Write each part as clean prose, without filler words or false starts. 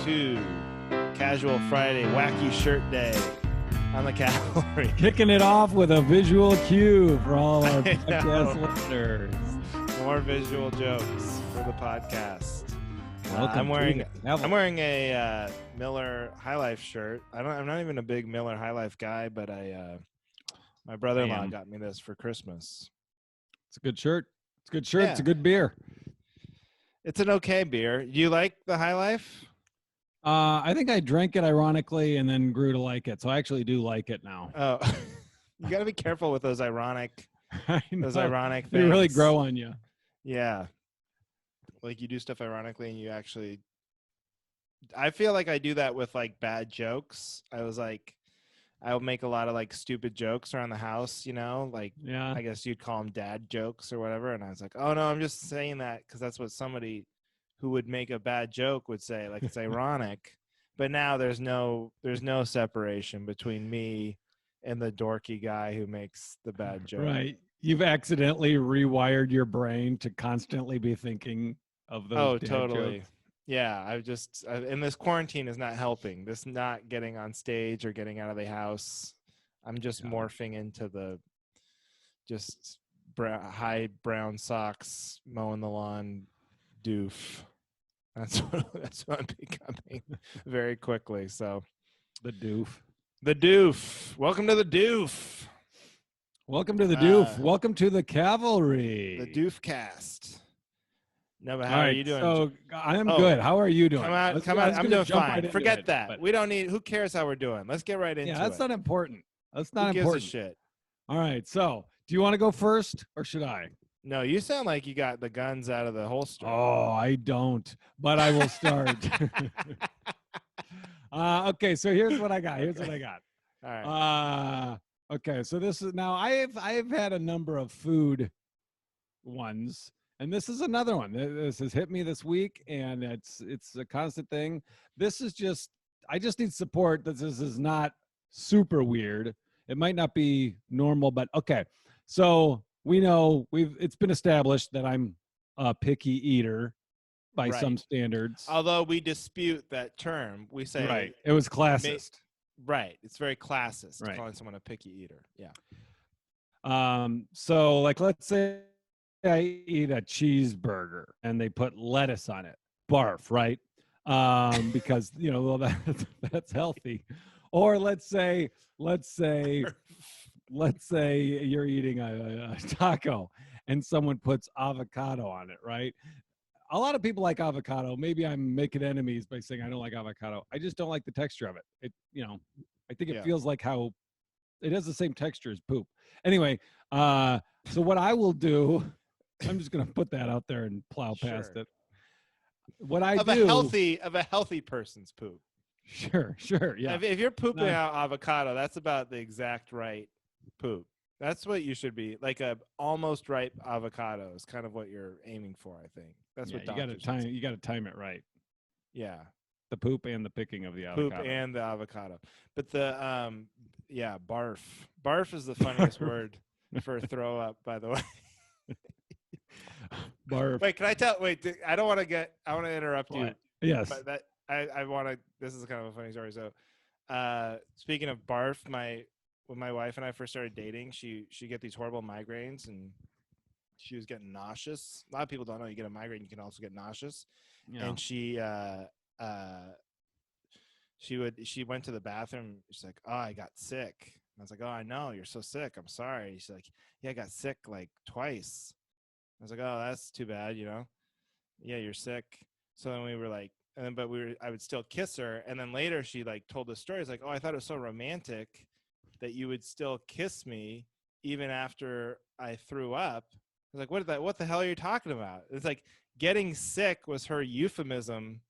to Casual Friday, Wacky Shirt Day on the Cavalry. Kicking it off with a visual cue for all our podcast listeners. More visual jokes for the podcast. Welcome. I'm wearing a Miller High Life shirt. I'm not even a big Miller High Life guy, but my brother-in-law got me this for Christmas. It's a good shirt. It's a good shirt. Yeah. It's a good beer. It's an okay beer. Do you like the High Life? I think I drank it ironically and then grew to like it. So I actually do like it now. Oh, you got to be careful with those ironic things. They really grow on you. Yeah. Like you do stuff ironically and you actually, I feel like I do that with like bad jokes. I'll make a lot of like stupid jokes around the house, like, yeah. I guess you'd call them dad jokes or whatever. And I was like, oh no, I'm just saying that because that's what somebody who would make a bad joke would say. Like it's ironic, but now there's no separation between me and the dorky guy who makes the bad joke. Right. You've accidentally rewired your brain to constantly be thinking of those dad totally. jokes. Yeah, and this quarantine is not helping. This not getting on stage or getting out of the house. I'm just morphing into the just high brown socks, mowing the lawn doof. That's what I'm becoming very quickly. So The doof. Welcome to the doof. Welcome to the doof. Welcome to the Cavalry. The doof cast. No, but how are you doing? So I'm good. How are you doing? Come on. I'm doing fine. Forget that. But We don't need. Who cares how we're doing? Let's get right into it. yeah, that's not important. That's not Who important. gives a shit? All right. So, do you want to go first, or should I? No, you sound like you got the guns out of the holster. Oh, I don't. But I will start. Okay. So here's what I got. All right. Okay. So this is now I've had a number of food ones. And this is another one. This has hit me this week, and it's a constant thing. I just need support that this is not super weird. It might not be normal, but okay. So we know it's been established that I'm a picky eater by some standards. Although we dispute that term, we say right. It was classist. Right. It's very classist right. Calling someone a picky eater. Yeah. So like let's say I eat a cheeseburger and they put lettuce on it. Barf, right? Because that's healthy. Or let's say you're eating a taco and someone puts avocado on it, right? A lot of people like avocado. Maybe I'm making enemies by saying I don't like avocado. I just don't like the texture of it. I think it feels like how it has the same texture as poop. Anyway, so what I will do, I'm just going to put that out there and plow past it. What I do of a healthy person's poop. Sure. Yeah. If you're pooping out avocado, that's about the exact right poop. That's what you should be. Like a almost ripe avocado is kind of what you're aiming for, I think. That's what you got to time it right. Yeah. The poop and the picking of the avocado. Poop and the avocado. But the barf. Barf is the funniest word for throw up, by the way. Barf. Wait, can I tell? Wait, I want to interrupt you. Yes. But I want to. This is kind of a funny story. So, speaking of barf, when my wife and I first started dating, she get these horrible migraines and she was getting nauseous. A lot of people don't know you get a migraine, you can also get nauseous. Yeah. And she went to the bathroom. She's like, "Oh, I got sick." And I was like, "Oh, I know, you're so sick. I'm sorry." She's like, "Yeah, I got sick like twice." I was like, "Oh, that's too bad, Yeah, you're sick." So then we were like, I would still kiss her. And then later she like told the story. It's like, "Oh, I thought it was so romantic that you would still kiss me even after I threw up." I was like, what the hell are you talking about? It's like getting sick was her euphemism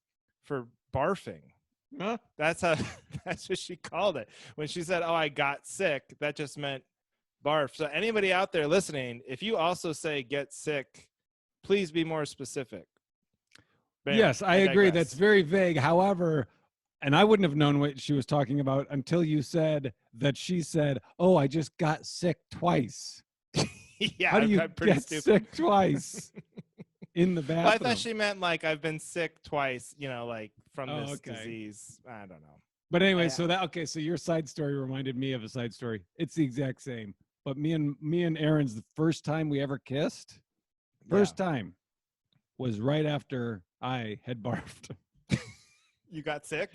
for barfing. Huh? That's what she called it. When she said, "Oh, I got sick," that just meant barf. So anybody out there listening, if you also say get sick, please be more specific. Bam, yes, I agree. That's very vague. However, and I wouldn't have known what she was talking about until you said that she said, "Oh, I just got sick twice." Yeah, how do you get stupid. sick twice in the bathroom? Well, I thought she meant like I've been sick twice, like from Oh, this okay. disease. I don't know. But anyway, I, so your side story reminded me of a side story. It's the exact same. But me and Aaron's the first time we ever kissed. yeah. First time was right after I had barfed. You got sick?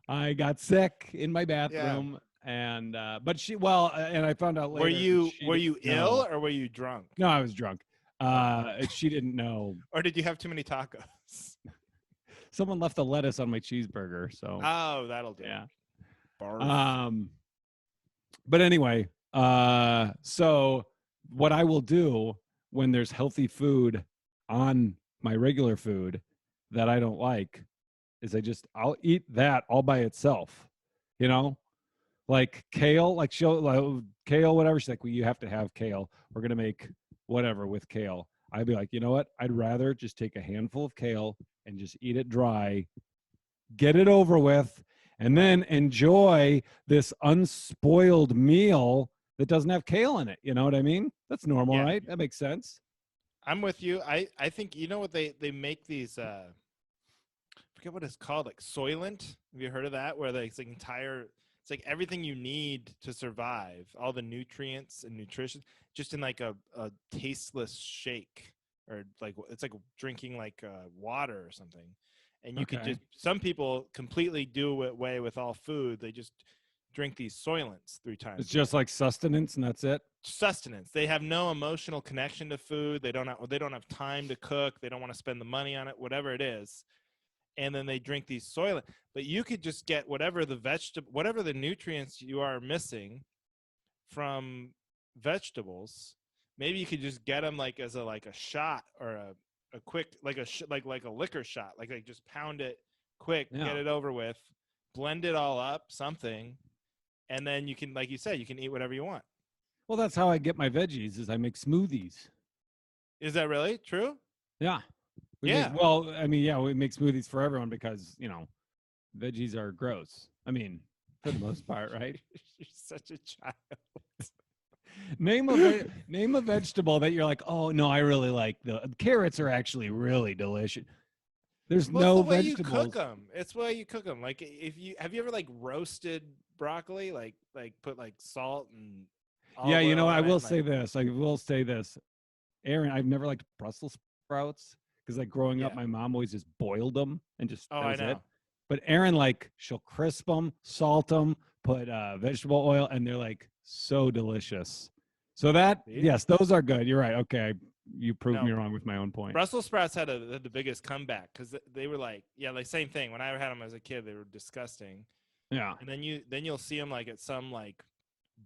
I got sick in my Yeah. bathroom, and and I found out Were later that you she were didn't you know. ill or were you drunk? No, I was drunk. Okay. And she didn't know. Or did you have too many tacos? Someone left a lettuce on my cheeseburger, so Oh, that'll do yeah. it. Barf. Um, but anyway, so what I will do when there's healthy food on my regular food that I don't like is I'll eat that all by itself, you know, like kale, kale, whatever. She's like, well, you have to have kale. We're gonna make whatever with kale. I'd be like, you know what? I'd rather just take a handful of kale and just eat it dry, get it over with, and then enjoy this unspoiled meal that doesn't have kale in it. You know what I mean? That's normal, Yeah. right? That makes sense. I'm with you. I think you know what they make these I forget what it's called, like Soylent. Have you heard of that? Where it's like it's like everything you need to survive, all the nutrients and nutrition, just in like a tasteless shake, or like it's like drinking like water or something. And you could Okay. just some people completely do away with all food. They just drink these Soylents 3 times It's a day. just like sustenance and that's it. Sustenance. They have no emotional connection to food. They don't have time to cook. They don't want to spend the money on it, whatever it is. And then they drink these Soylent. But you could just get whatever the nutrients you are missing from vegetables. Maybe you could just get them like as a shot, or a quick like like a liquor shot. Like just pound it quick, Yeah. get it over with, blend it all up, something, and then you can, like you said, you can eat whatever you want. Well, that's how I get my veggies is I make smoothies. Is that really true? Yeah. Yeah. We make smoothies for everyone because, veggies are gross. I mean, for the most part, right? You're such a child. Name a vegetable that you're like, oh no, I really like the carrots are actually really delicious. There's Well, it's no the way you cook vegetables. them. It's the way you cook them. Like, if you have you ever like roasted broccoli, like put like salt and Yeah, olive oil I on it, will and like, say this. I will say this. Aaron, I've never liked Brussels sprouts because like growing up, yeah. my mom always just boiled them and just Oh, that I was it. know. But Aaron, like, she'll crisp them, salt them, put vegetable oil, and they're like so delicious. So See? yes, those are good. You're right. Okay, you proved me No, wrong with my own point. Brussels sprouts had the biggest comeback because they were like, yeah, like same thing. When I had them as a kid, they were disgusting. Yeah. And then you'll see them like at some like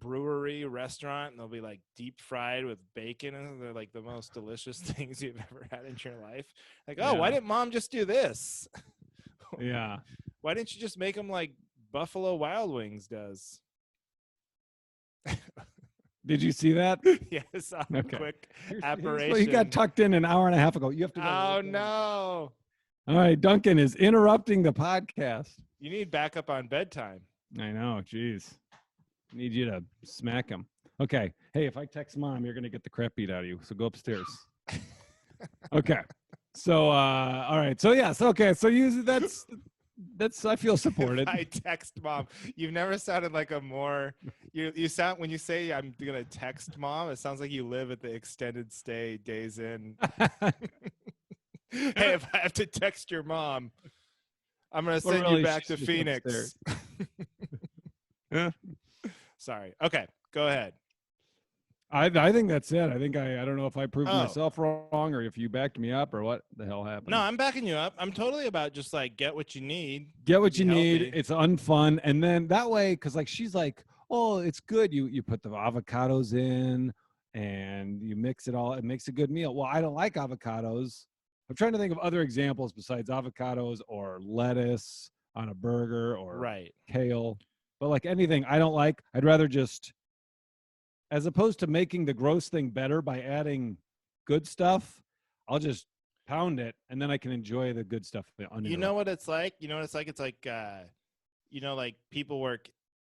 brewery restaurant, and they'll be like deep fried with bacon, and they're like the most delicious things you've ever had in your life. Like, oh, why Yeah. didn't mom just do this? Yeah. Why didn't you just make them like Buffalo Wild Wings does? Did you see that? Yes, Okay. quick Here's apparition. what you got tucked in an hour and a half ago. You have to go. Oh right now. no! All right, Duncan is interrupting the podcast. You need backup on bedtime. I know. Jeez. Need you to smack him. Okay. Hey, if I text mom, you're gonna get the crap beat out of you. So go upstairs. Okay. So all right. So yes, okay. So that's I feel supported. If I text mom. You've never sounded like a more you sound when you say I'm gonna text mom, it sounds like you live at the extended stay Days Inn. Hey, if I have to text your mom, I'm gonna send really, you back she's to just Phoenix. Sorry. Okay, go ahead. I think that's it. I think I don't know if I proved Oh. myself wrong or if you backed me up or what the hell happened. No, I'm backing you up. I'm totally about just like get what you need. Get what be you need. healthy. It's unfun, and then that way, because like she's like, oh, it's good. You put the avocados in, and you mix it all. It makes a good meal. Well, I don't like avocados. I'm trying to think of other examples besides avocados or lettuce on a burger or Right. kale. But like anything I don't like, I'd rather just, as opposed to making the gross thing better by adding good stuff, I'll just pound it and then I can enjoy the good stuff uninterrupted. You know what it's like? It's like like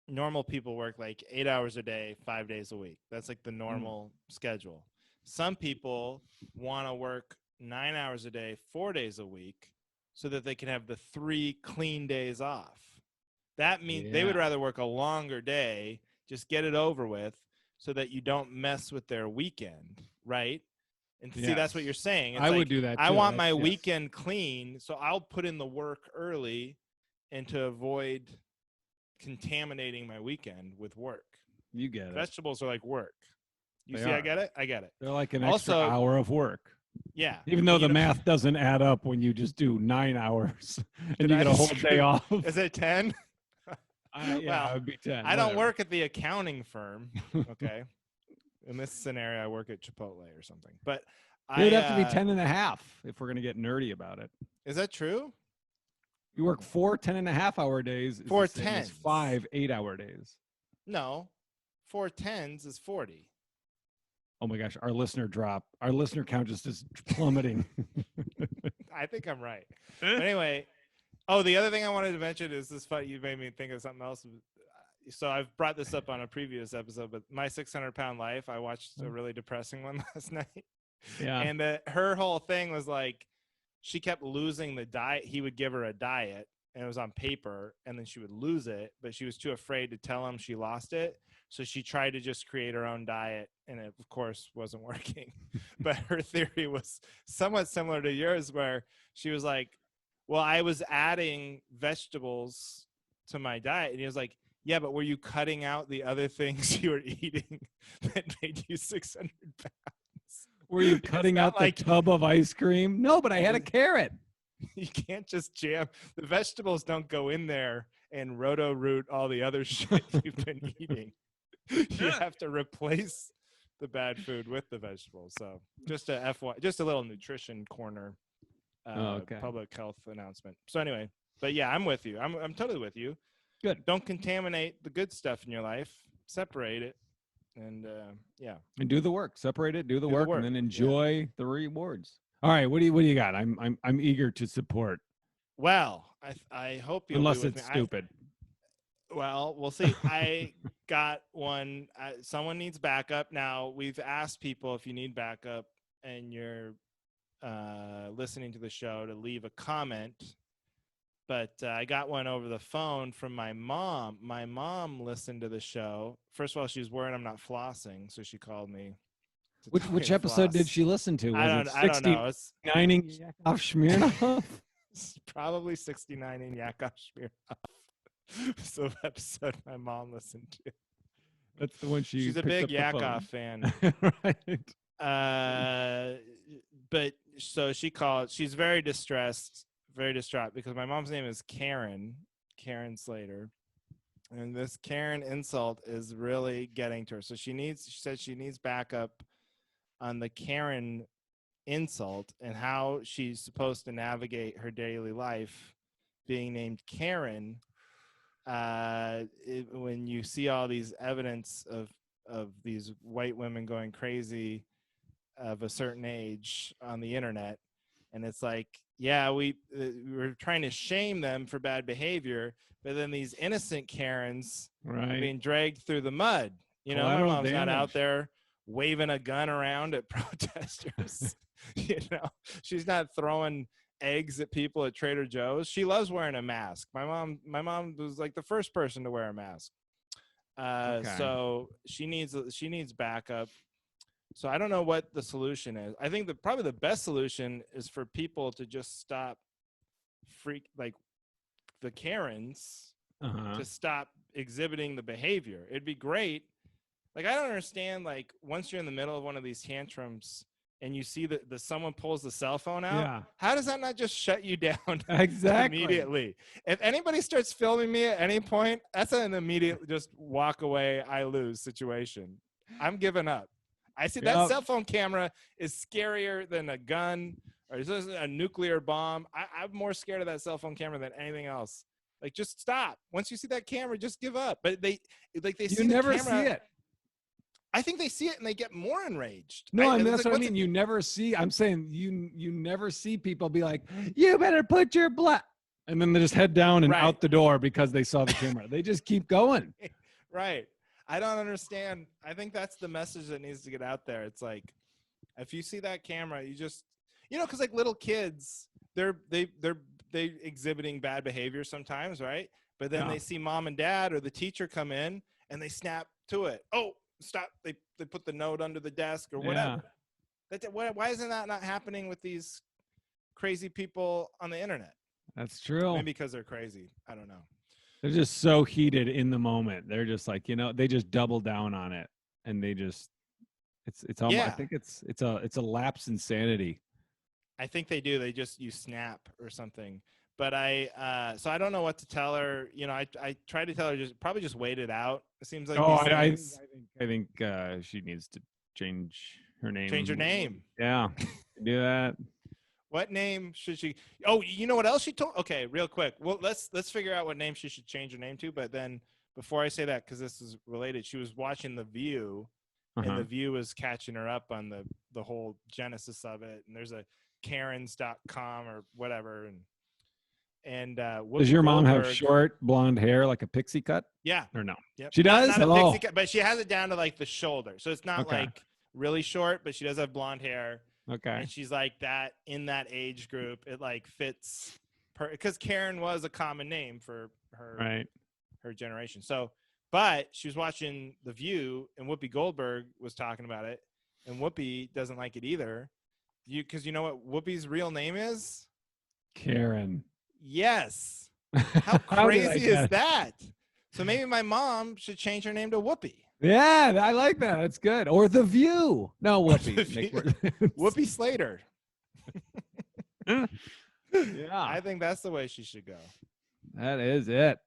normal people work like 8 hours a day, 5 days a week. That's like the normal schedule. Some people want to work 9 hours a day, 4 days a week. so that they can have the 3 clean days off. That means they Yeah. would rather work a longer day, just get it over with, so that you don't mess with their weekend, right? And see, that's what Yes. you're saying. It's I like, would do that I too. want my Yes. weekend clean, so I'll put in the work early and to avoid contaminating my weekend with work. You get it. Vegetables are like work. You They see, are. I get it? I get it. They're like an extra Also, hour of work. yeah. Even though you the know- math doesn't add up when you just do 9 hours and you That get a is whole true. day off. Is it 10? Yeah, Well, it would be 10. I don't whatever. work at the accounting firm. Okay. In this scenario, I work at Chipotle or something. But It would have to be 10 and a half if we're going to get nerdy about it. Is that true? You work 4 10-and-a-half-hour days. Is 4 the same as 10s. 5 8-hour days. No. 4 10s is 40. Oh my gosh, our listener count just is plummeting. I think I'm right. But anyway, the other thing I wanted to mention is this fight. You made me think of something else. So I've brought this up on a previous episode, but my 600-pound life, I watched a really depressing one last night. Yeah. And her whole thing was like, she kept losing the diet. He would give her a diet and it was on paper and then she would lose it, but she was too afraid to tell him she lost it. So she tried to just create her own diet and it of course wasn't working. But her theory was somewhat similar to yours where she was like, well, I was adding vegetables to my diet. And he was like, yeah, but were you cutting out the other things you were eating that made you 600 pounds? Were you cutting out the tub of ice cream? No, but I had a carrot. You can't just jam. The vegetables don't go in there and roto-root all the other shit you've been eating. You have to replace the bad food with the vegetables. So just a little nutrition corner, public health announcement. So anyway, but yeah, I'm with you. I'm totally with you. Good. Don't contaminate the good stuff in your life. Separate it. And and do the work. Separate it, do the work, and then enjoy the rewards. All right, what do you got? I'm eager to support. Well, I hope you'll unless be with it's me. stupid. Well, we'll see. I got one. Someone needs backup. Now we've asked people if you need backup and you're listening to the show to leave a comment. But I got one over the phone from my mom. My mom listened to the show. First of all, she was worried I'm not flossing, so she called me. Which episode did she listen to? I don't know. It's 69ing Yakov Smirnoff? It's probably 69ing Yakov Smirnoff. So the episode my mom listened to. That's the one she's a big Yakov fan. Right. But so she called. She's very distraught because my mom's name is Karen Sleighter. And this Karen insult is really getting to her. So she said she needs backup on the Karen insult and how she's supposed to navigate her daily life being named Karen when you see all these evidence of these white women going crazy of a certain age on the internet. And it's like, yeah, we're trying to shame them for bad behavior, but then these innocent Karens are being dragged through the mud. You know, my mom's not out there waving a gun around at protesters. You know, she's not throwing eggs at people at Trader Joe's. She loves wearing a mask. My mom was like the first person to wear a mask. So she needs backup. So I don't know what the solution is. I think probably the best solution is for people to just stop like the Karens to stop exhibiting the behavior. It'd be great. Like, I don't understand, like, once you're in the middle of one of these tantrums and you see that someone pulls the cell phone out, how does that not just shut you down immediately? If anybody starts filming me at any point, that's an immediate just walk away, I lose situation. I'm giving up. I see that cell phone camera is scarier than a gun or a nuclear bomb. I'm more scared of that cell phone camera than anything else. Like, just stop. Once you see that camera, just give up. But they see you never the camera, see it. I think they see it and they get more enraged. No, I mean, that's what I mean. You never see. I'm saying you never see people be like, "You better put your blood," and then they just head down and out the door because they saw the camera. They just keep going. Right. I don't understand. I think that's the message that needs to get out there. It's like, if you see that camera, you just, because like little kids, they they exhibiting bad behavior sometimes, right? But then Yeah. they see mom and dad or the teacher come in and they snap to it. Oh, stop! They put the note under the desk or whatever. Why isn't that not happening with these crazy people on the internet? That's true. Maybe because they're crazy. I don't know. They're just so heated in the moment. They're just like, they just double down on it, and they just it's almost. I think it's a lapse in sanity. I think they do. They just use Snap or something. But so I don't know what to tell her. I tried to tell her probably just wait it out. It seems like I think she needs to change her name. Change her name. Yeah, do that. What name should she? Oh, you know what else she told? Okay, real quick. Well, let's figure out what name she should change her name to. But then before I say that, because this is related, she was watching The View, and The View was catching her up on the whole genesis of it. And there's a Karens.com or whatever, and does your mom have short blonde hair like a pixie cut? Yeah. Or no? Yep. She does. Not a pixie cut, but she has it down to like the shoulder, so it's not like really short, but she does have blonde hair. Okay. And she's like that in that age group. It like fits because Karen was a common name for her generation. So, but she was watching The View, and Whoopi Goldberg was talking about it, and Whoopi doesn't like it either. Because you know what Whoopi's real name is? Karen. Yes. How crazy is that? So maybe my mom should change her name to Whoopi. Yeah, I like that. That's good. Or The View. No, Whoopi. Whoopi Sleighter. Yeah. I think that's the way she should go. That is it.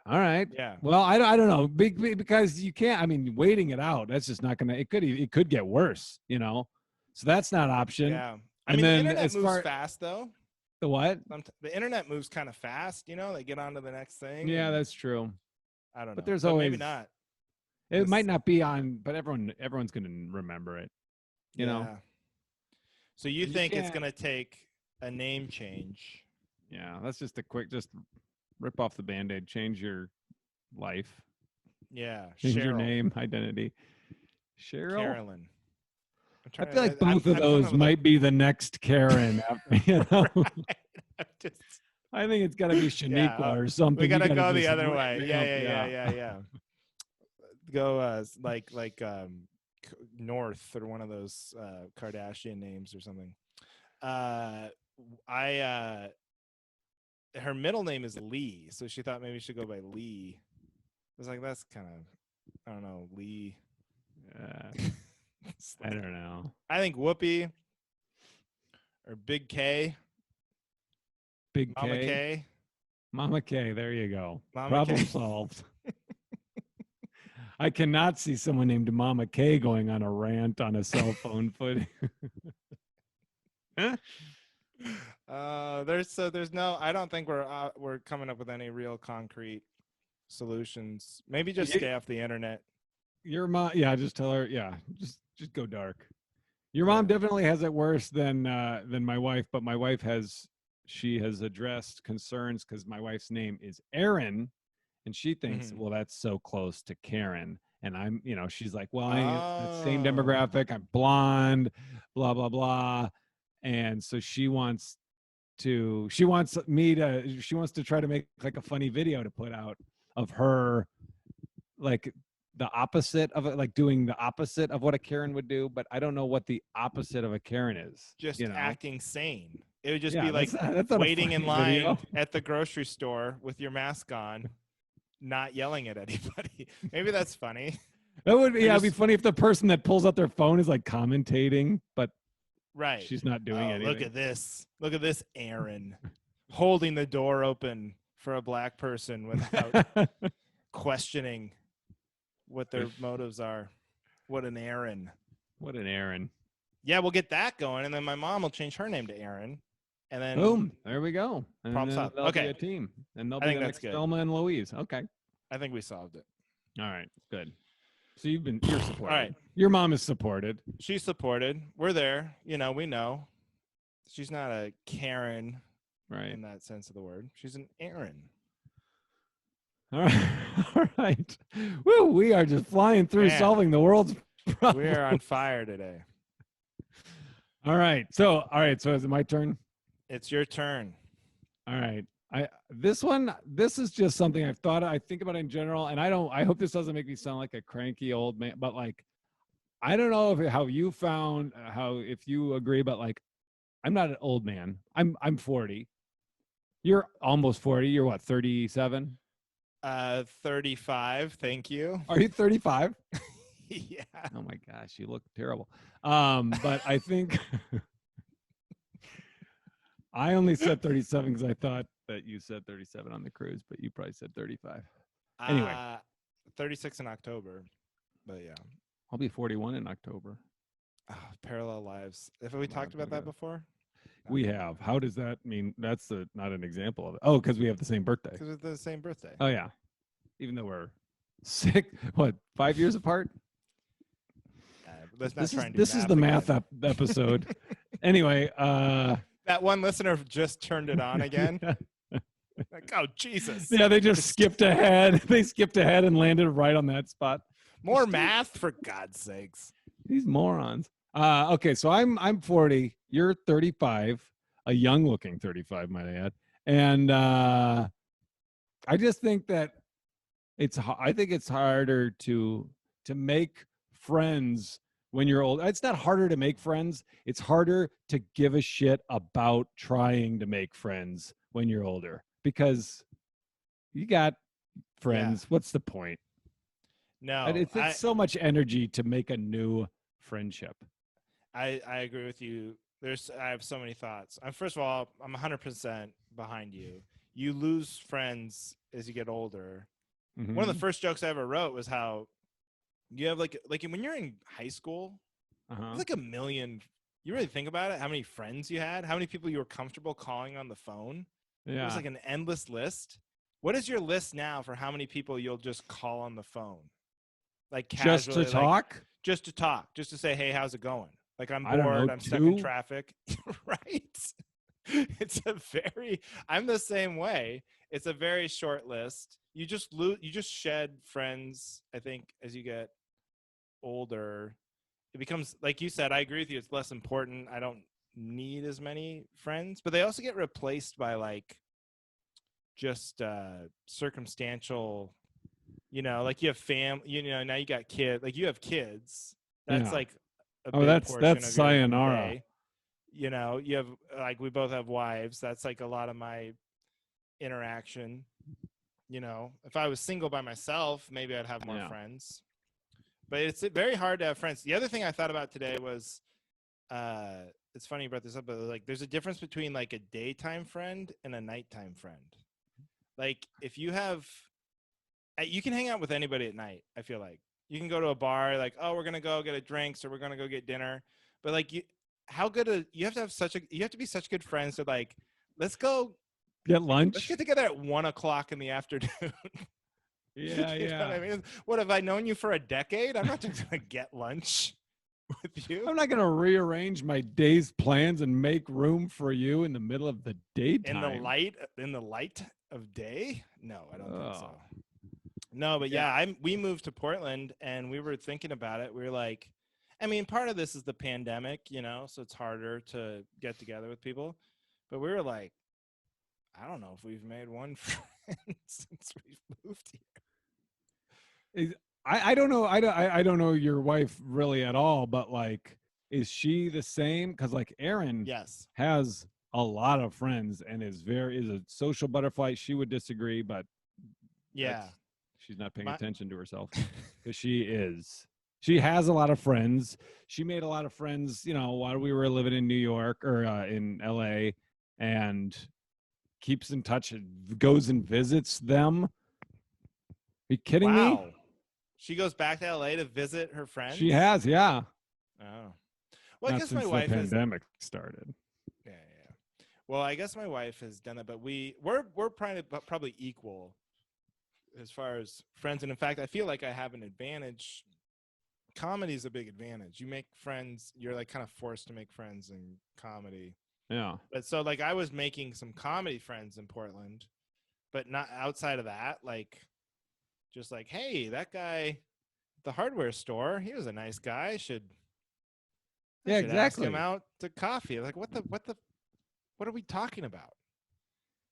All right. Yeah. Well, I don't know. Because you can't, I mean, waiting it out, that's just not going to, it could get worse, So that's not an option. Yeah. I mean, the internet moves fast, though. The what? The internet moves kind of fast, They get on to the next thing. Yeah, that's true. I don't know. But there's always... Maybe not. It might not be on, but everyone's going to remember it, you know? So you think it's going to take a name change? Yeah, that's just just rip off the Band-Aid, change your life. Yeah. Change your name, identity. Cheryl? Carolyn. I feel like both of those might be the next Karen. I think it's got to be Shaniqua or something. We got to go the other way. Yeah. Go like North or one of those Kardashian names or something. Her middle name is Lee, so she thought maybe she should go by Lee. I was like, that's kind of, I don't know, Lee. I don't know. I think Whoopi or Big K. Big Mama K. Mama K. There you go. Mama Problem K. solved. I cannot see someone named Mama K going on a rant on a cell phone footing. There's no. I don't think we're coming up with any real concrete solutions. Maybe just stay off the internet. Your mom, just tell her, just go dark. Your mom definitely has it worse than my wife, but my wife has addressed concerns because my wife's name is Erin. And she thinks, well, that's so close to Karen. And I'm, she's like, well, that same demographic. I'm blonde, blah, blah, blah. And so she wants to try to make like a funny video to put out of her, like the opposite of it, like doing the opposite of what a Karen would do. But I don't know what the opposite of a Karen is. Just acting sane. It would just be like that's waiting in line video. At the grocery store with your mask on. Not yelling at anybody. Maybe that's funny. That would be, it'd be funny if the person that pulls out their phone is like commentating, but she's not doing anything. Look at this, Erin, holding the door open for a black person without questioning what their motives are. What an Erin. What an Erin. Yeah, we'll get that going, and then my mom will change her name to Erin. And then boom, there we go. And problem solved. They'll be a team. And they'll be the next Thelma and Louise. Okay. I think we solved it. All right, good. So you're supported. All right. Your mom is supported. She's supported. We're there. We know. She's not a Karen in that sense of the word. She's an Erin. All right. All right. Woo, we are just flying through solving the world's problems. We are on fire today. All right. So is it my turn? It's your turn. All right. This is just something I think about in general, and I hope this doesn't make me sound like a cranky old man, but like I don't know how you found how if you agree, but like I'm not an old man. I'm 40. You're almost 40. You're what, 37? 35. Thank you. Are you 35? Yeah. Oh my gosh, you look terrible. But I think I only said 37 because I thought that you said 37 on the cruise, but you probably said 35. Anyway, Uh, 36 in October. But yeah. I'll be 41 in October. Oh, parallel lives. Have we talked about that before? No. We have. How does that mean? That's not an example of it. Oh, because we have the same birthday. Because we're the same birthday. Oh yeah. Even though we're 5 years apart? Let's not try and do this is the math episode. Anyway, that one listener just turned it on again. Like, oh Jesus. Yeah, they just skipped ahead. They skipped ahead and landed right on that spot. More math, for God's sakes. These morons. Okay, so I'm 40. You're 35, a young-looking 35, might I add. And I just think that I think it's harder to make friends when you're old. It's not harder to make friends. It's harder to give a shit about trying to make friends when you're older because you got friends. Yeah. What's the point? No, it's so much energy to make a new friendship. I agree with you. I have so many thoughts. First of all, I'm 100% behind you. You lose friends as you get older. Mm-hmm. One of the first jokes I ever wrote was how you have like when you're in high school, it's like a million. You really think about it, how many friends you had, how many people you were comfortable calling on the phone. Yeah. It was like an endless list. What is your list now for how many people you'll just call on the phone? Like casually, just to talk? Just to talk, just to say, hey, how's it going? Like I'm bored, I'm stuck in traffic. Right? I'm the same way. It's a very short list. You just shed friends, I think, as you get older. It becomes, like you said, I agree with you, it's less important. I don't need as many friends, but they also get replaced by like just circumstantial, like you have now you got kids, like you have kids. That's like a big portion of sayonara. Day. You have like we both have wives. That's like a lot of my interaction. If I was single by myself, maybe I'd have more friends. But it's very hard to have friends. The other thing I thought about today was, it's funny you brought this up, but like there's a difference between like a daytime friend and a nighttime friend. Like if you can hang out with anybody at night. I feel like you can go to a bar, like, oh, we're gonna go get a drinks or we're gonna go get dinner. But like you have to be such good friends to like, let's go get lunch. Let's get together at 1 o'clock in the afternoon. Yeah, you know what I mean? What, have I known you for a decade? I'm not just gonna get lunch with you. I'm not gonna rearrange my day's plans and make room for you in the middle of the daytime. In the light of day? No, I don't think so. No, but yeah, we moved to Portland and we were thinking about it. We were like, I mean, part of this is the pandemic, so it's harder to get together with people. But we were like, I don't know if we've made one friend since we've moved here. I don't know. I don't know your wife really at all, but like, is she the same? Because like Erin has a lot of friends and is a social butterfly. She would disagree, but yeah. She's not paying attention to herself because she is. She has a lot of friends. She made a lot of friends, while we were living in New York or in LA, and keeps in touch and goes and visits them. Are you kidding me? She goes back to LA to visit her friends? She has, yeah. Oh. Well, I guess my wife the pandemic started. Yeah. Well, I guess my wife has done that, but we're probably equal as far as friends. And in fact, I feel like I have an advantage. Comedy is a big advantage. You make friends, you're like kind of forced to make friends in comedy. Yeah. But so like I was making some comedy friends in Portland, but not outside of that, like just like, hey, that guy at the hardware store, he was a nice guy. I should exactly. ask him out to coffee. Like what are we talking about?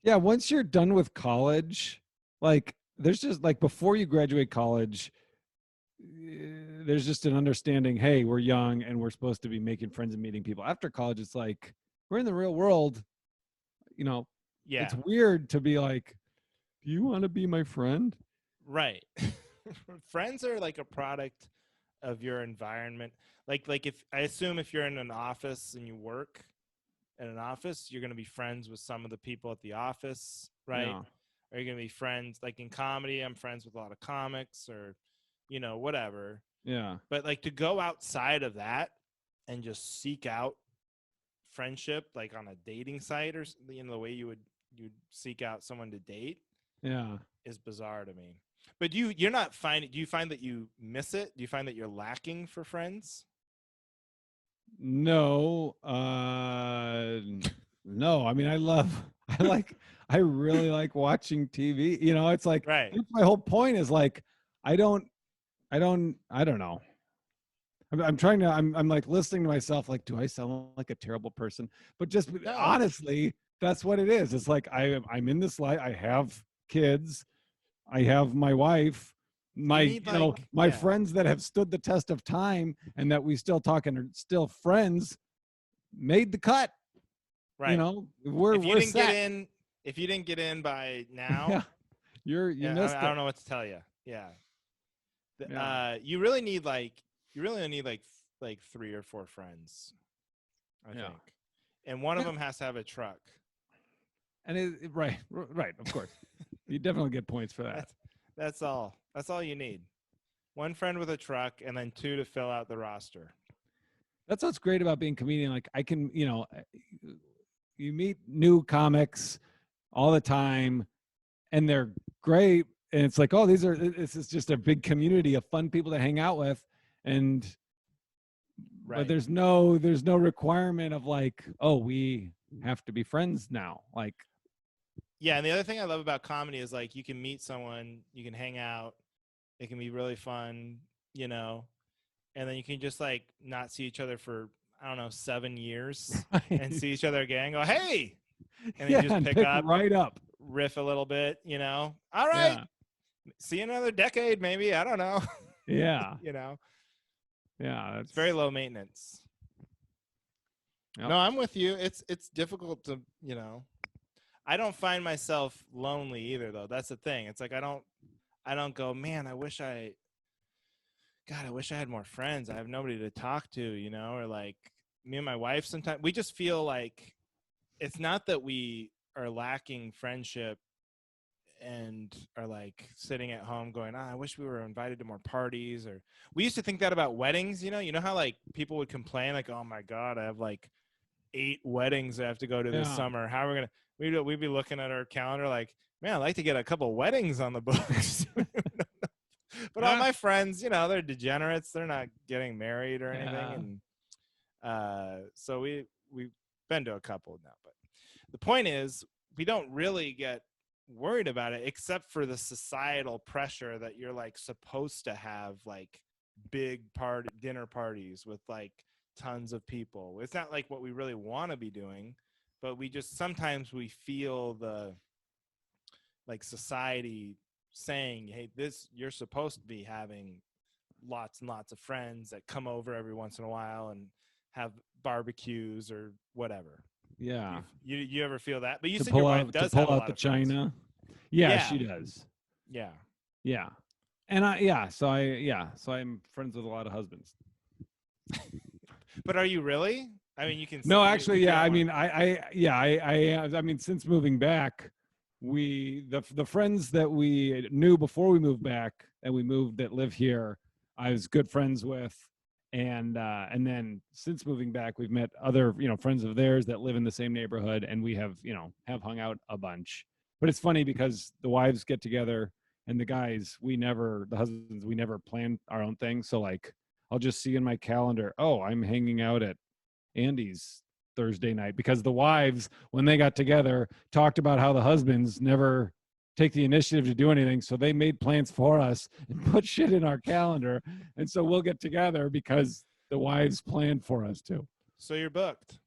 Yeah, once you're done with college, like there's just like before you graduate college, there's just an understanding, hey, we're young and we're supposed to be making friends and meeting people. After college, it's like we're in the real world, you know, Yeah, it's weird to be like, do you want to be my friend? right. Friends are like a product of your environment. Like if I assume if you're in an office and you work in an office, you're going to be friends with some of the people at the office, right? Yeah. Are you going to be friends like in comedy? I'm friends with a lot of comics or, whatever. Yeah. But like to go outside of that and just seek out friendship, like on a dating site or the way you'd seek out someone to date Yeah. is bizarre to me. But you're not finding. Do you find that you miss it? Do you find that you're lacking for friends? No, no. I mean, I really like watching TV. It's like Right. that's my whole point is like, I don't, I don't know. I'm trying to, I'm like listening to myself, like, do I sound like a terrible person? But just No. honestly, that's what it is. It's like, I'm in this life. I have kids. I have my wife, You need my yeah. friends that have stood the test of time and that we still talk and are still friends made the cut. Right. If you We're didn't get set. in, if you didn't get in by Yeah, now, you yeah, missed I it. don't know what to tell you. Yeah. Yeah, You really need like 3 or 4 friends, I yeah, think, and one of yeah. them has to have a truck. And right, right. Of course, you definitely get points for that. That's all. That's all you need. One friend with a truck, and then 2 to fill out the roster. That's what's great about being a comedian. Like I can, you meet new comics all the time, and they're great. And it's like, oh, this is just a big community of fun people to hang out with, and but Right. there's no requirement of like, oh, we have to be friends now. Like, Yeah, and the other thing I love about comedy is like you can meet someone, you can hang out, it can be really fun, you know, and then you can just like not see each other for I don't know 7 years, and see each other again, and go hey, and then you yeah, just and pick pick up, right up. riff a little bit, you know. All right, Yeah, see you in another decade, maybe I don't know, yeah, you know. yeah. It's very That's low maintenance. yep. No, I'm with you. It's difficult to I don't find myself lonely either though. That's the thing. It's like I don't go, man, I wish I had more friends. I have nobody to talk to, or like me and my wife sometimes we just feel like it's not that we are lacking friendship and are like sitting at home going, I wish we were invited to more parties. Or we used to think that about weddings, you know how like people would complain like, oh my God, I have like 8 weddings I have to go to this Yeah, summer. How are we gonna? We'd be looking at our calendar like, man, I'd like to get a couple weddings on the books. But all yeah, my friends, they're degenerates. They're not getting married or anything, yeah, and so we've been to a couple now. But the point is, we don't really get worried about it, except for the societal pressure that you're like supposed to have like big dinner parties with like tons of people. It's not like what we really want to be doing, but we just sometimes we feel the like society saying, hey, this you're supposed to be having lots and lots of friends that come over every once in a while and have barbecues or whatever. yeah. You ever feel that? But you To said your wife to does pull have a out lot the of friends. china. Yeah, Yeah, she does. yeah. Yeah, and so I'm friends with a lot of husbands. But are you really? I mean, you can No, you, actually, if you yeah. don't I want. mean, I mean, since moving back, the friends that we knew before we moved back and we moved that live here, I was good friends with, and then since moving back, we've met other friends of theirs that live in the same neighborhood, and we have hung out a bunch. But it's funny because the wives get together and the husbands, we never plan our own thing. So like, I'll just see in my calendar, oh, I'm hanging out at Andy's Thursday night, because the wives, when they got together, talked about how the husbands never take the initiative to do anything. So they made plans for us and put shit in our calendar. And so we'll get together because the wives planned for us to. So you're booked.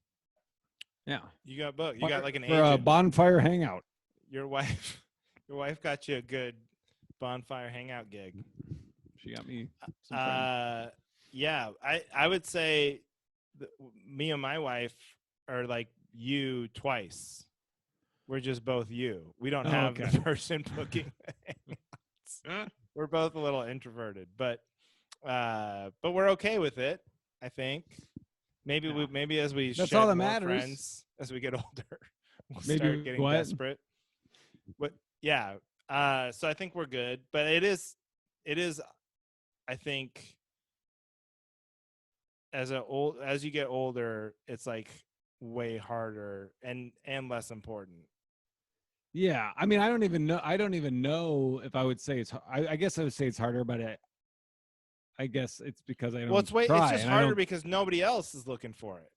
Yeah. You got booked. You got like an For a agent. bonfire hangout. your wife got you a good bonfire hangout gig. She got me some friends. Yeah, I would say me and my wife are like you twice. We're just both you. We don't have okay. the person booking hangouts. We're both a little introverted, but we're okay with it. I think maybe as we That's shed all that more matters. friends as we get older, we'll Maybe start getting what? desperate. But yeah, so I think we're good. But it is, I think, as you get older, it's like way harder and less important. Yeah, I mean, I don't even know if I would say it's. I guess I would say it's harder, but I guess it's because I don't It's try, just and harder because nobody else is looking for it.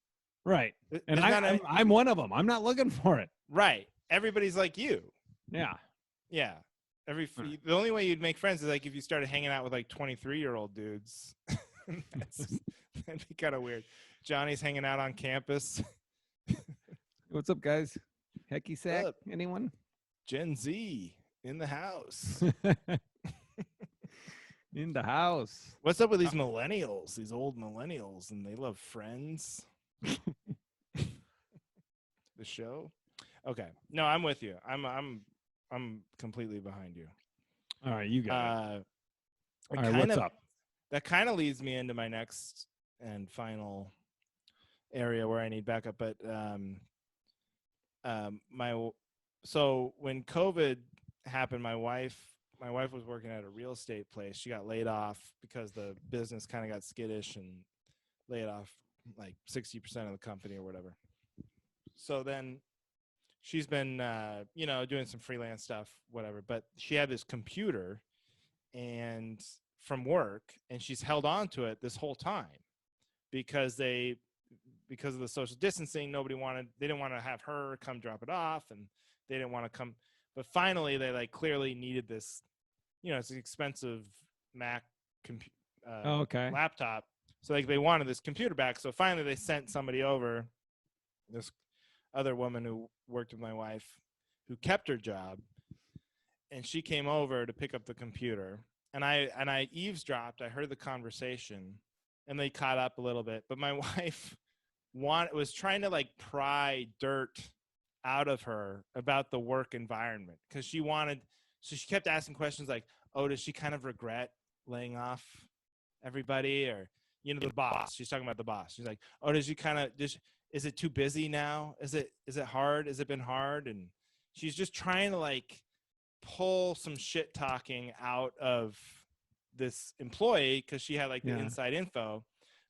Right, and There's I'm one of them. I'm not looking for it. Right. Everybody's like you. Yeah. Yeah. Right. The only way you'd make friends is like if you started hanging out with like 23-year-old dudes. That'd be kind of weird. Johnny's hanging out on campus. What's up, guys? Hecky sack? Up? Anyone? Gen Z in the house. In the house. What's up with these millennials? These old millennials, and they love Friends. The show. Okay. No, I'm with you. I'm completely behind you. All right, you got it. All right, what's up? That kind of leads me into my next and final area where I need backup. But so when COVID happened, my wife was working at a real estate place. She got laid off because the business kind of got skittish and laid off like 60% of the company or whatever. So then she's been, doing some freelance stuff, whatever. But she had this computer and from work, and she's held on to it this whole time because of the social distancing. They didn't want to have her come drop it off, and they didn't want to come. But finally, they like clearly needed this. It's an expensive Mac laptop. So like they wanted this computer back. So finally they sent somebody over, this other woman who worked with my wife, who kept her job, and she came over to pick up the computer. And I eavesdropped. I heard the conversation, and they caught up a little bit. But my wife was trying to like pry dirt out of her about the work environment because so she kept asking questions like, oh, does she kind of regret laying off everybody? Or, the boss. She's talking about the boss. She's like, oh, does she kind of, is it too busy now? Is it hard? Has it been hard? And she's just trying to like pull some shit talking out of this employee because she had like the inside info.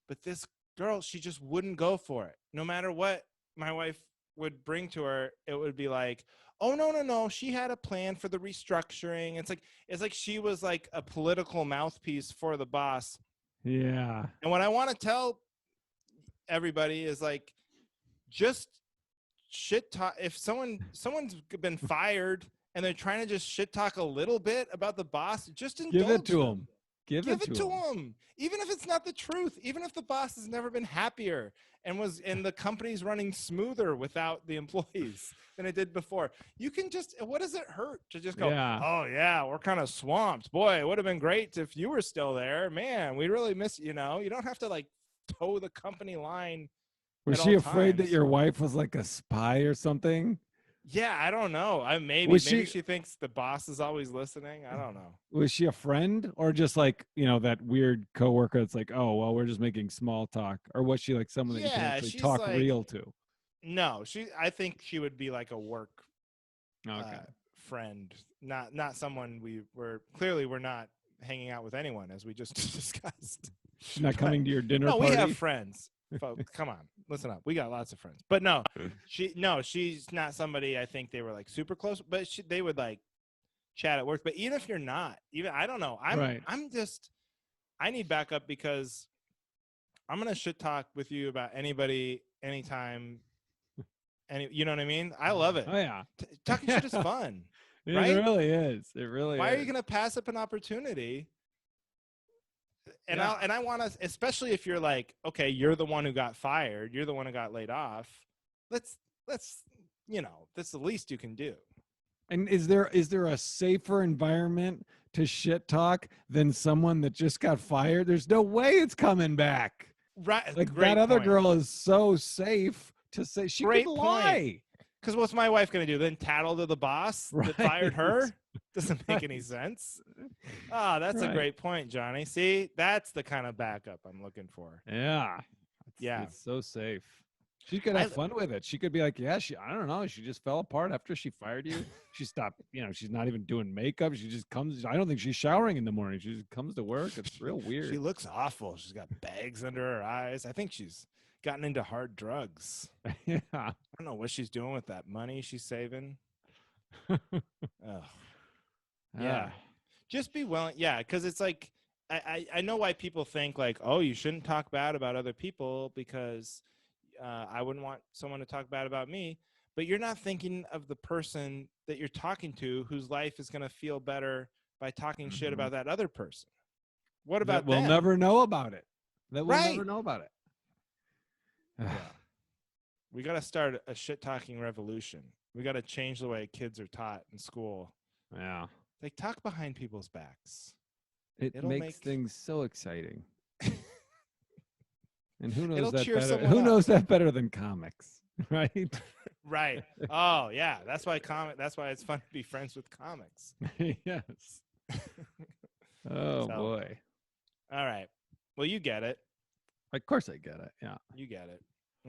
But this girl, she just wouldn't go for it. No matter what my wife would bring to her, it would be like, oh, no, she had a plan for the restructuring. It's like she was like a political mouthpiece for the boss. Yeah. And what I want to tell everybody is like, just shit talk. If someone's been fired and they're trying to just shit talk a little bit about the boss, just indulge Give it to them. Give it to them. Even if it's not the truth, even if the boss has never been happier and the company's running smoother without the employees than it did before. You can what does it hurt to just go, oh yeah, we're kind of swamped. Boy, it would have been great if you were still there. Man, we really miss, you don't have to like toe the company line. Was she afraid that your wife was like a spy or something? Yeah, I don't know. Maybe she thinks the boss is always listening. I don't know. Was she a friend or just like, that weird coworker that's like, oh, well, we're just making small talk? Or was she like someone that you can actually talk like, real to? No, I think she would be like a work friend, not someone we're not hanging out with anyone, as we just discussed. She's not coming to your dinner party? No, we have friends. Folks, come on, listen up. We got lots of friends, but no, she's not somebody I think they were like super close, but they would like chat at work. But even if you're not, I don't know. I need backup because I'm gonna shit talk with you about anybody, anytime, you know what I mean? I love it. Oh yeah, talking shit is fun. Right? It really is. It really. Why are you gonna pass up an opportunity? And I want to, especially if you're like, okay, you're the one who got fired, you're the one who got laid off. That's the least you can do. And is there a safer environment to shit talk than someone that just got fired? There's no way it's coming back. Right. Like Great that other point. girl is so safe to say she Great could point. lie. Because what's my wife going to do? Then tattle to the boss that fired her? Doesn't make any sense. Ah, that's a great point, Johnny. See, that's the kind of backup I'm looking for. Yeah. Yeah. It's so safe. She could have fun with it. She could be like, yeah, I don't know. She just fell apart after she fired you. She stopped, she's not even doing makeup. She just comes. I don't think she's showering in the morning. She just comes to work. It's real weird. She looks awful. She's got bags under her eyes. I think she's gotten into hard drugs. Yeah. I don't know what she's doing with that money she's saving. Oh. Yeah. Just be willing. Yeah. Because it's like, I know why people think like, oh, you shouldn't talk bad about other people because I wouldn't want someone to talk bad about me. But you're not thinking of the person that you're talking to whose life is going to feel better by talking shit about that other person. What about that? We'll never know about it. That we'll never know about it. Yeah. We got to start a shit talking revolution. We got to change the way kids are taught in school. Yeah. Like, talk behind people's backs. It'll makes things so exciting. And who knows It'll that cheer better? someone Who up. knows that better than comics, right? Right. Oh, yeah. That's why it's fun to be friends with comics. Yes. Oh, boy. All right. Well, you get it. Of course I get it. Yeah. You get it.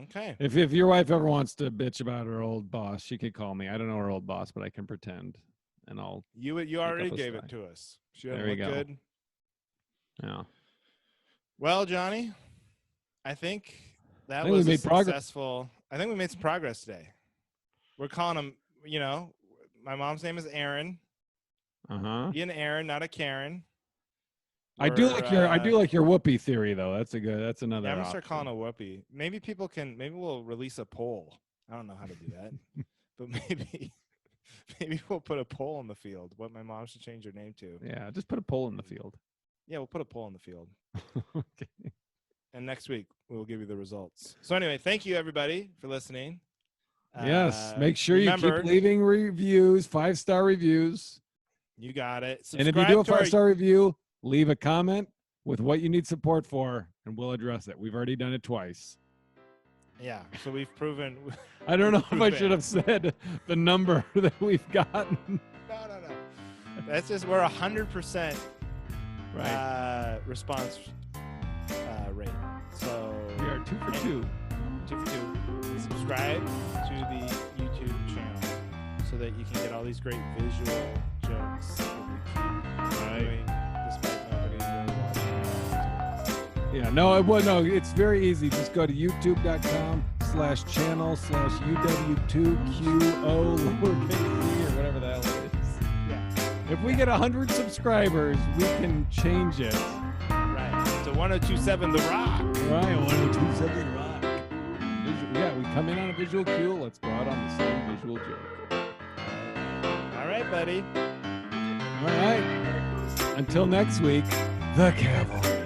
Okay. If your wife ever wants to bitch about her old boss, she could call me. I don't know her old boss, but I can pretend, and I'll. You already gave it to us. She doesn't look good. Yeah. Well, Johnny, I think that was successful. I think we made some progress today. We're calling him. My mom's name is Erin. You and Erin, not a Karen. I do like your whoopee theory though. That's another. Yeah, I'm gonna start calling a whoopee. Maybe we'll release a poll. I don't know how to do that, but maybe we'll put a poll in the field. What my mom should change her name to. Yeah, just put a poll in the field. Yeah, we'll put a poll in the field. Okay. And next week we'll give you the results. So anyway, thank you everybody for listening. Yes, make sure you keep leaving reviews, 5-star reviews. You got it. And if you do a 5-star review, leave a comment with what you need support for, and we'll address it. We've already done it twice. Yeah, so we've proven. I don't know if I should have said the number that we've gotten. No. That's just we're 100% response rate. So we are 2 for 2. 2 for 2. Subscribe to the YouTube channel so that you can get all these great visual jokes that we keep doing. Yeah, no, it's very easy. Just go to youtube.com/channel/UW2QO lowercase or whatever the hell it is. Yeah. If we get 100 subscribers, we can change it. Right. So 1027 The Rock. Right, 1027 The Rock. Yeah, we come in on a visual cue. Let's go out on the same visual joke. All right, buddy. All right. Until next week, the Cavalry.